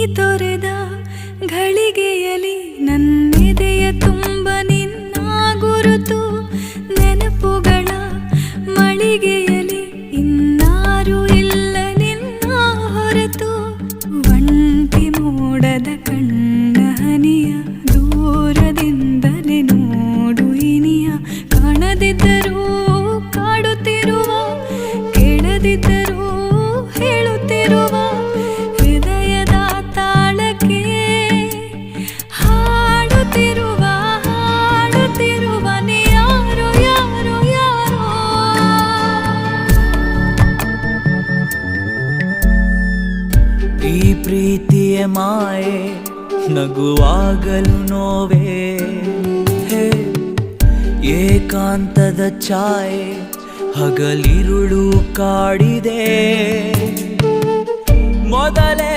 ತೊರೆದ ಘಳಿಗೆಯಲಿ ನನ್ನೆದೆಯ ತುಂಬ ನಿನ್ನ ಗುರುತು ನೆನಪುಗಳ ಮಳಿಗೆಯಲಿ ಇನ್ನಾರು ಇಲ್ಲ ನಿನ್ನ ಹೊರತು ಒಂಟಿ ಮೋಡದ ಕಣ್ಣ ಹನಿಯ ದೂರದಿಂದಲೇ ನೋಡು ಇನಿಯ ಕಾಣದಿದ್ದರೂ ಕಾಡುತ್ತಿರುವ ಕೇಳದಿದ್ದರೂ ಹೇಳುತ್ತಿರುವ ಹೃದಯದ ತಾಳಕ್ಕೆ ಹಾಡುತ್ತಿರುವ ನೀ ಯಾರೋ ಯಾರೋ ಯಾರೋ. ಈ ಪ್ರೀತಿಯ ಮಾಯೆ ನಗುವಾಗಲು ನೋವೇ ಹೇ ಏಕಾಂತದ ಛಾಯೆ ಹಗಲಿರುಳು ಕಾಡಿದೆ ಮೊದಲೇ